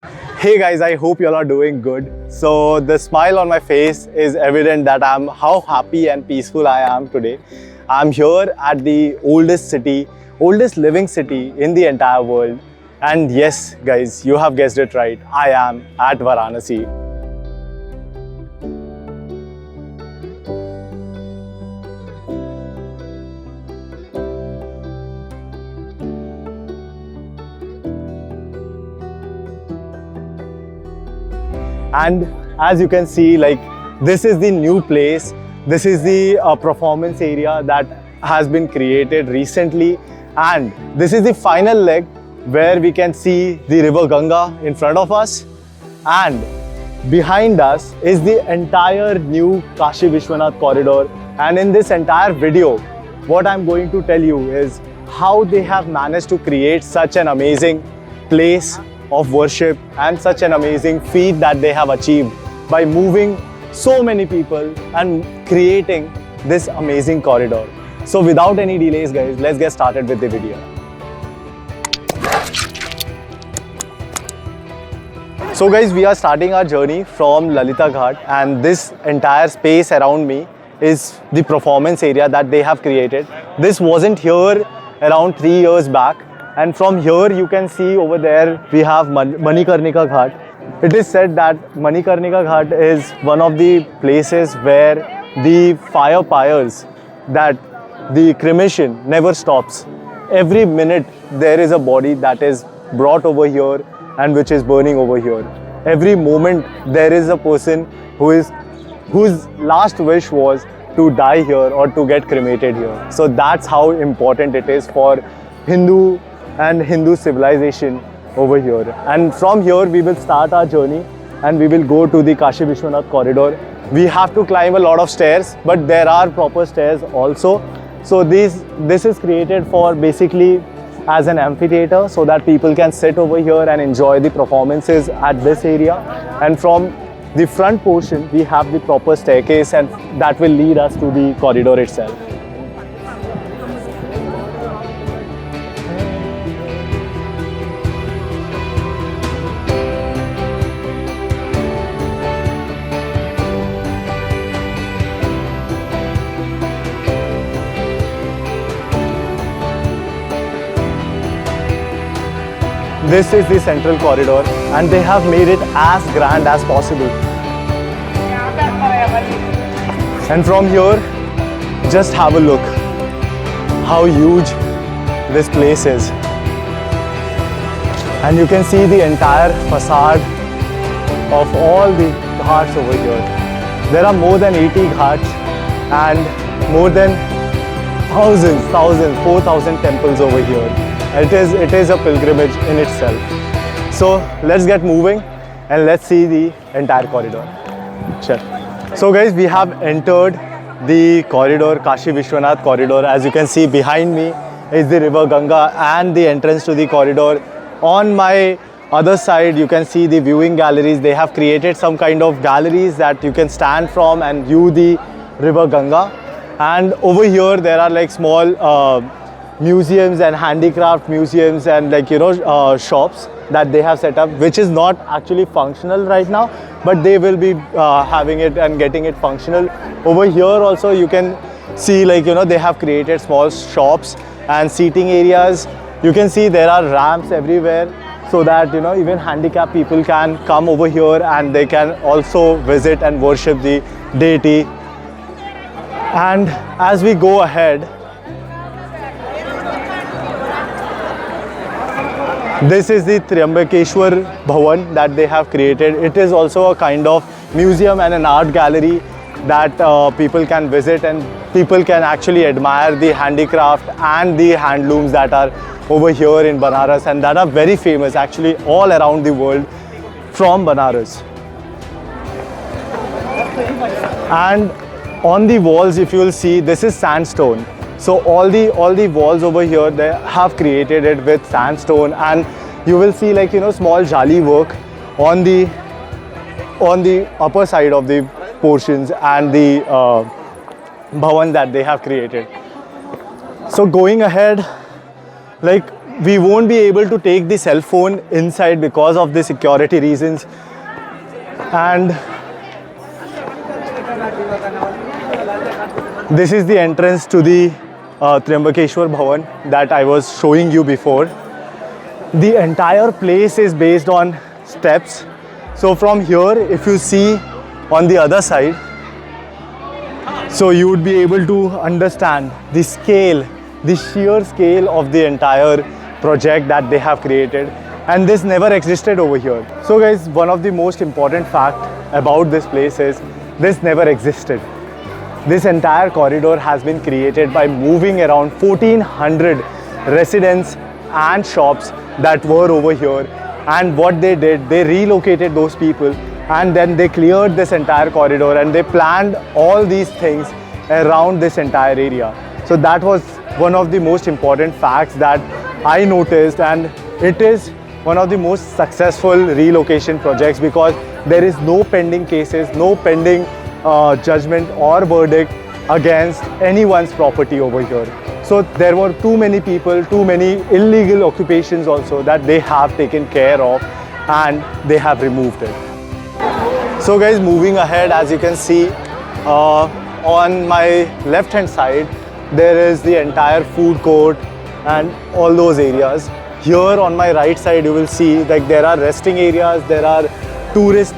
Hey guys, I hope you all are doing good. So the smile on my face is evident that how happy and peaceful I am today. I'm here at the oldest city, oldest living city in the entire world. And yes, guys, you have guessed it right. I am at Varanasi. And as you can see, this is the new place. This is the performance area that has been created recently, and this is the final leg where we can see the river Ganga in front of us, and behind us is the entire new Kashi Vishwanath corridor. And in this entire video, what I'm going to tell you is how they have managed to create such an amazing place of worship and such an amazing feat that they have achieved by moving so many people and creating this amazing corridor. So without any delays guys, let's get started with the video. So guys, we are starting our journey from Lalitaghat, and this entire space around me is the performance area that they have created. This wasn't here around 3 years back. And from here you can see over there we have Manikarnika Ghat. It is said that Manikarnika Ghat is one of the places where the fire pyres, that the cremation never stops. Every minute there is a body that is brought over here and which is burning over here. Every moment there is a person whose last wish was to die here or to get cremated here. So that's how important it is for Hindu and Hindu civilization over here. And from here we will start our journey and we will go to the Kashi Vishwanath corridor. We have to climb a lot of stairs, but there are proper stairs also. So this is created for basically as an amphitheater so that people can sit over here and enjoy the performances at this area. And from the front portion we have the proper staircase, and that will lead us to the corridor itself. This is the central corridor and they have made it as grand as possible. And from here, just have a look how huge this place is. And you can see the entire facade of all the ghats over here. There are more than 80 ghats and more than thousands, 4,000 temples over here. It is a pilgrimage in itself. So let's get moving and let's see the entire corridor. Sure. So guys, we have entered the corridor, Kashi Vishwanath corridor. As you can see behind me is the river Ganga and the entrance to the corridor. On my other side you can see the viewing galleries. They have created some kind of galleries that you can stand from and view the river Ganga. And over here there are like small museums and handicraft museums and shops that they have set up, which is not actually functional right now, but they will be having it and getting it functional. Over here also you can see they have created small shops and seating areas. You can see there are ramps everywhere so that even handicapped people can come over here and they can also visit and worship the deity. And as we go ahead, this is the Triambakeshwar Bhavan that they have created. It is also a kind of museum and an art gallery that people can visit, and people can actually admire the handicraft and the handlooms that are over here in Banaras and that are very famous actually all around the world from Banaras. And on the walls, if you will see, this is sandstone. So all the walls over here, they have created it with sandstone, and you will see small jali work on the upper side of the portions and the bhavan that they have created. So going ahead, we won't be able to take the cell phone inside because of the security reasons. And this is the entrance to the Trimbakeshwar Bhavan that I was showing you before. The entire place is based on steps. So from here, if you see on the other side, so you would be able to understand the scale, the sheer scale of the entire project that they have created. And this never existed over here. So guys, one of the most important fact about this place is this never existed. This entire corridor has been created by moving around 1400 residents and shops that were over here. And what they did, they relocated those people and then they cleared this entire corridor and they planned all these things around this entire area. So that was one of the most important facts that I noticed, and it is one of the most successful relocation projects because there is no pending cases, no pending judgment or verdict against anyone's property over here. So there were too many people, too many illegal occupations also that they have taken care of and they have removed it. So guys, moving ahead, as you can see, on my left hand side, there is the entire food court and all those areas. Here on my right side, you will see like there are resting areas, there are tourist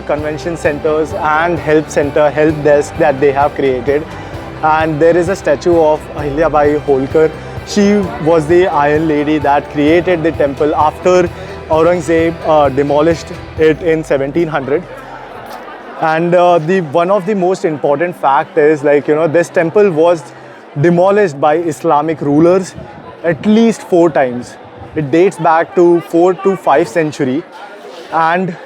convention centers and help center, help desk that they have created. And there is a statue of Ahilyabai Holkar. She was the Iron Lady that created the temple after Aurangzeb demolished it in 1700. And one of the most important fact is, like, this temple was demolished by Islamic rulers at least 4 times. It dates back to 4th to 5th century, and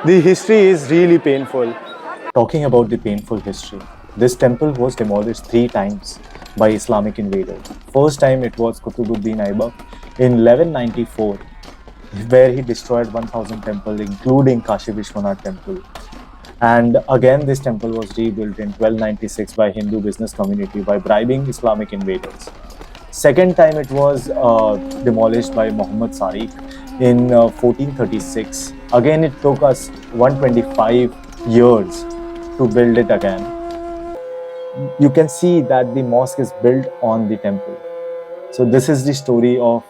the history is really painful. Talking about the painful history, this temple was demolished 3 times by Islamic invaders. First time it was Qutubuddin Aibak in 1194, where he destroyed 1000 temples, including Kashi Vishwanath temple. And again, this temple was rebuilt in 1296 by Hindu business community by bribing Islamic invaders. Second time it was demolished by Muhammad Sariq in 1436. Again, it took us 125 years to build it again. You can see that the mosque is built on the temple. So this is the story of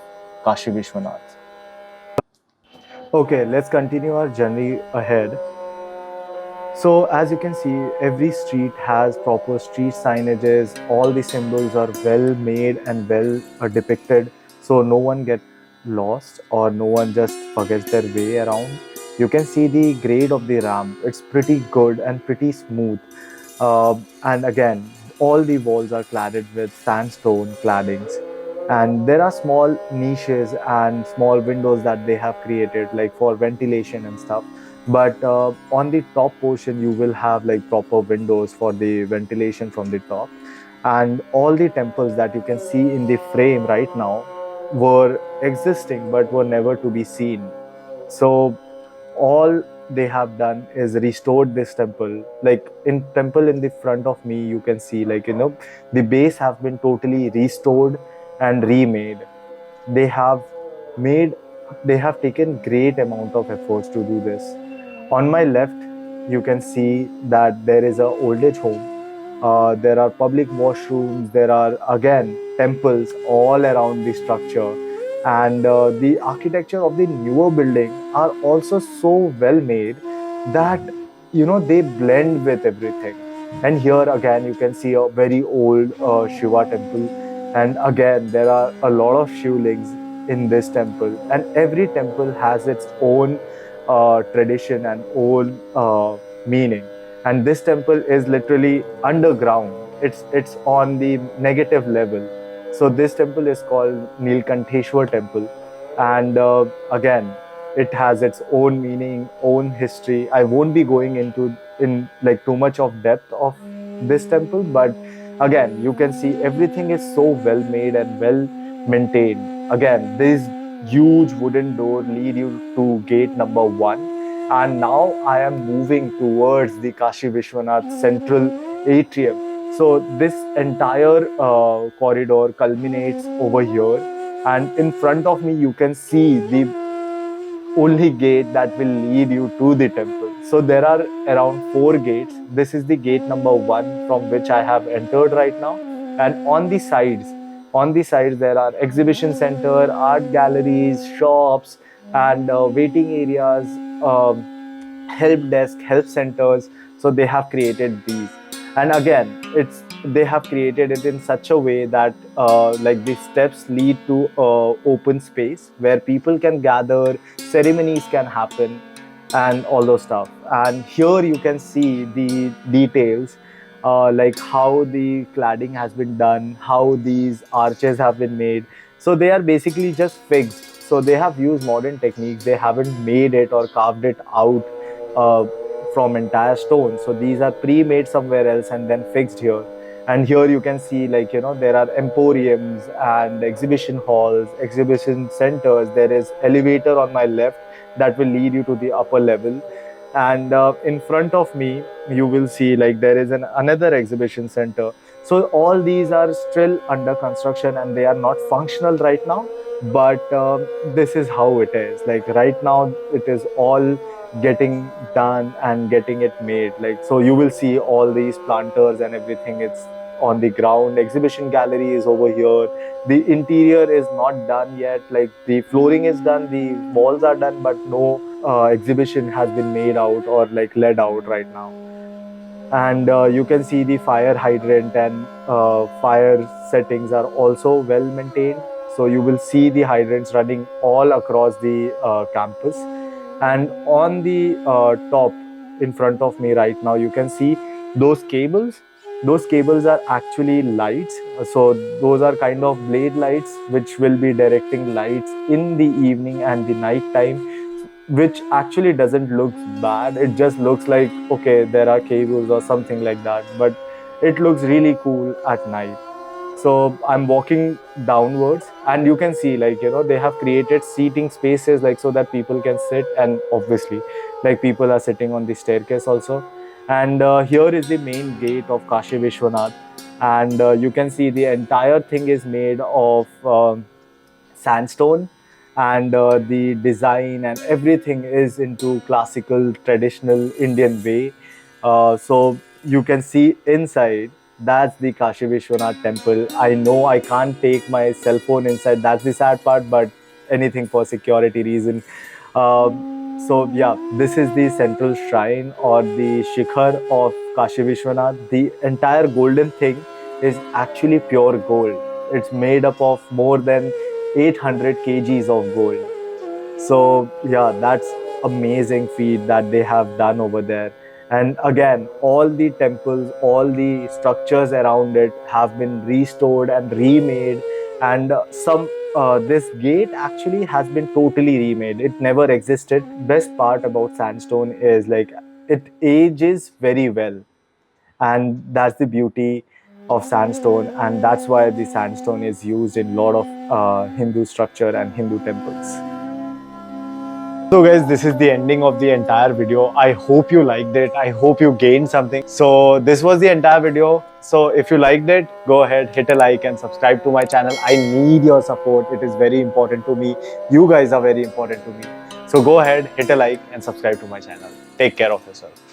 Kashi Vishwanath. Okay, let's continue our journey ahead. So as you can see, every street has proper street signages. All the symbols are well made and well depicted, so no one gets lost or no one just forgets their way around. You can see the grade of the ramp. It's pretty good and pretty smooth. And again, all the walls are cladded with sandstone claddings. And there are small niches and small windows that they have created, like for ventilation and stuff. But on the top portion, you will have like proper windows for the ventilation from the top. And all the temples that you can see in the frame right now were existing but were never to be seen. So all they have done is restored this temple. Like in temple in the front of me, you can see, like, the base have been totally restored and remade. They have taken great amount of efforts to do this. On my left, you can see that there is a old age home. There are public washrooms. There are again temples all around the structure. And the architecture of the newer building are also so well made that they blend with everything. And here again you can see a very old Shiva temple, and again there are a lot of shivlings in this temple, and every temple has its own tradition and own meaning. And this temple is literally underground. It's on the negative level. So this temple is called Nilkantheshwar temple, and again it has its own meaning, own history. I won't be going into like too much of depth of this temple, but again you can see everything is so well made and well maintained. Again, this huge wooden door lead you to gate number 1, and now I am moving towards the Kashi Vishwanath central atrium. So this entire corridor culminates over here, and in front of me you can see the only gate that will lead you to the temple. So there are around 4 gates. This is the gate number 1 from which I have entered right now. And on the sides there are exhibition center, art galleries, shops, and waiting areas, help desk, help centers. So they have created these, and again, they have created it in such a way that like the steps lead to open space where people can gather, ceremonies can happen, and all those stuff. And here you can see the details, like how the cladding has been done, how these arches have been made. So they are basically just fixed. So they have used modern techniques. They haven't made it or carved it out uh, from entire stone. So these are pre-made somewhere else and then fixed here. And here you can see, like, there are emporiums and exhibition halls, exhibition centers. There is elevator on my left that will lead you to the upper level. And in front of me, you will see like there is another exhibition center. So all these are still under construction and they are not functional right now. But this is how it is. Like right now, it is all getting done and getting it made. Like, so you will see all these planters and everything. It's on the ground. Exhibition gallery is over here. The interior is not done yet. Like the flooring is done, the walls are done, but no exhibition has been made out or like led out right now. And you can see the fire hydrant and fire settings are also well maintained. So you will see the hydrants running all across the campus. And on the top in front of me right now, you can see those cables. Those cables are actually lights. So those are kind of blade lights which will be directing lights in the evening and the night time, which actually doesn't look bad. It just looks like, okay, there are cables or something like that, but it looks really cool at night. So I'm walking downwards and you can see, like, they have created seating spaces, like, so that people can sit, and obviously like people are sitting on the staircase also. And here is the main gate of Kashi Vishwanath, and you can see the entire thing is made of sandstone, and the design and everything is into classical traditional Indian way. So you can see inside, that's the Kashi Vishwanath temple. I know I can't take my cell phone inside, that's the sad part, but anything for security reason. So yeah, this is the central shrine or the shikhar of Kashi Vishwanath. The entire golden thing is actually pure gold. It's made up of more than 800 kgs of gold. So yeah, that's amazing feat that they have done over there. And again, all the temples, all the structures around it have been restored and remade. And this gate actually has been totally remade. It never existed. Best part about sandstone is like it ages very well, and that's the beauty of sandstone, and that's why the sandstone is used in a lot of Hindu structure and Hindu temples. So guys, this is the ending of the entire video. I hope you liked it. I hope you gained something. So this was the entire video. So if you liked it, go ahead, hit a like and subscribe to my channel. I need your support. It is very important to me. You guys are very important to me. So go ahead, hit a like and subscribe to my channel. Take care of yourself.